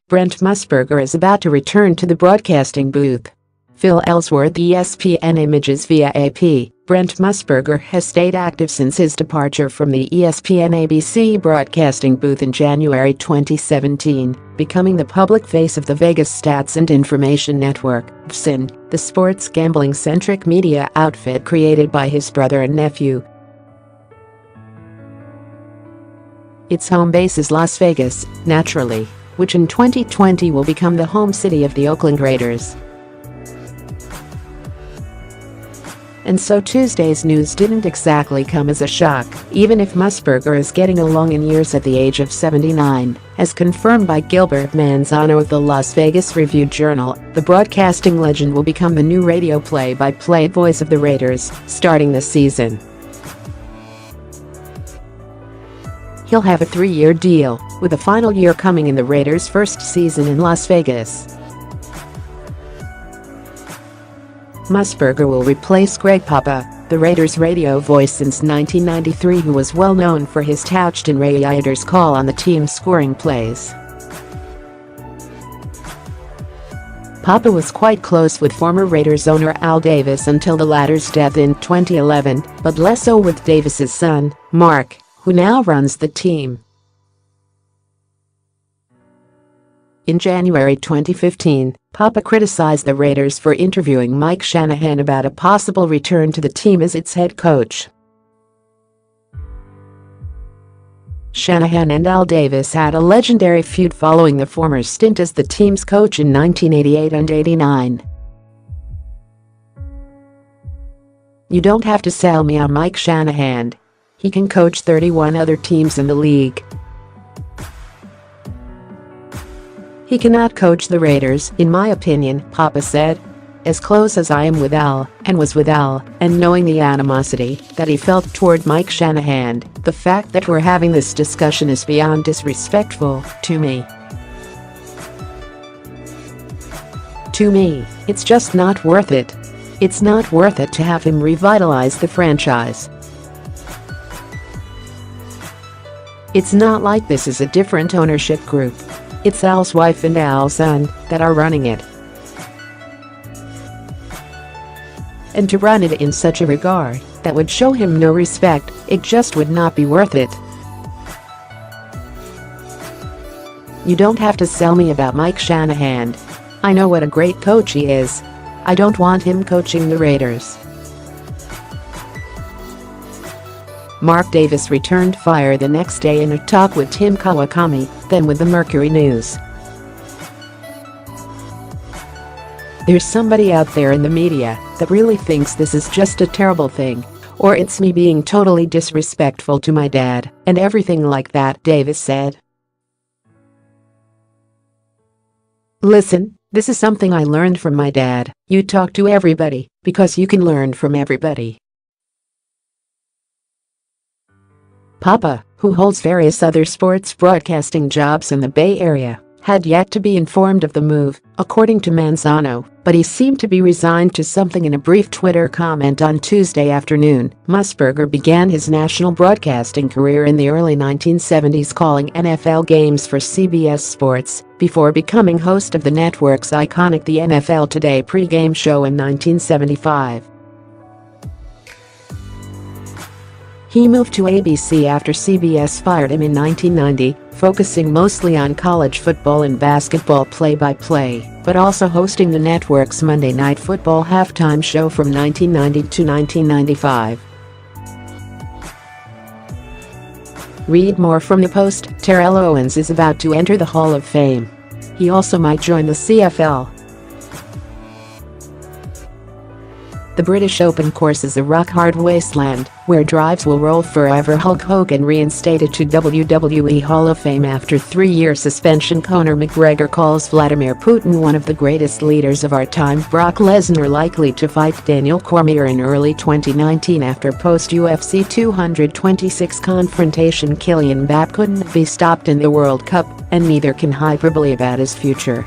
Brent Musburger is about to return to the broadcasting booth. Phil Ellsworth, ESPN Images via AP. Brent Musburger has stayed active since his departure from the ESPN ABC broadcasting booth in January 2017, becoming the public face of the Vegas Stats and Information Network, VSIN, the sports gambling-centric media outfit created by his brother and nephew. Its home base is Las Vegas, naturally, which in 2020 will become the home city of the Oakland Raiders. And so Tuesday's news didn't exactly come as a shock, even if Musburger is getting along in years at the age of 79, as confirmed by Gilbert Manzano of the Las Vegas Review-Journal. The broadcasting legend will become the new radio play-by-play voice of the Raiders, starting this season. He'll have a 3-year deal, with the final year coming in the Raiders' first season in Las Vegas. Musburger will replace Greg Papa, the Raiders' radio voice since 1993, who was well known for his touched and Raiders call on the team's scoring plays. Papa was quite close with former Raiders owner Al Davis until the latter's death in 2011, but less so with Davis's son, Mark, who now runs the team. In January 2015, Papa criticized the Raiders for interviewing Mike Shanahan about a possible return to the team as its head coach. Shanahan and Al Davis had a legendary feud following the former's stint as the team's coach in 1988 and '89. "You don't have to sell me on Mike Shanahan. He can coach 31 other teams in the league. He cannot coach the Raiders, in my opinion," Papa said. "As close as I am with Al, and was with Al, and knowing the animosity that he felt toward Mike Shanahan, the fact that we're having this discussion is beyond disrespectful to me. To me, it's just not worth it. It's not worth it to have him revitalize the franchise. It's not like this is a different ownership group. It's Al's wife and Al's son that are running it. And to run it in such a regard that would show him no respect, it just would not be worth it. You don't have to sell me about Mike Shanahan. I know what a great coach he is. I don't want him coaching the Raiders." Mark Davis returned fire the next day in a talk with Tim Kawakami, then with the Mercury News. "There's somebody out there in the media that really thinks this is just a terrible thing, or it's me being totally disrespectful to my dad, and everything like that," Davis said. "Listen, this is something I learned from my dad. You talk to everybody, because you can learn from everybody." Papa, who holds various other sports broadcasting jobs in the Bay Area, had yet to be informed of the move, according to Manzano, but he seemed to be resigned to something in a brief Twitter comment on Tuesday afternoon. Musburger began his national broadcasting career in the early 1970s calling NFL games for CBS Sports, before becoming host of the network's iconic The NFL Today pregame show in 1975. He moved to ABC after CBS fired him in 1990, focusing mostly on college football and basketball play-by-play, but also hosting the network's Monday Night Football halftime show from 1990 to 1995. Read more from the Post. Terrell Owens is about to enter the Hall of Fame. He also might join the CFL. The British Open course is a rock-hard wasteland, where drives will roll forever. Hulk Hogan reinstated to WWE Hall of Fame after 3-year suspension. Conor McGregor calls Vladimir Putin one of the greatest leaders of our time. Brock Lesnar likely to fight Daniel Cormier in early 2019 after post-UFC 226 confrontation. Kylian Mbappé couldn't be stopped in the World Cup, and neither can hyperbole about his future.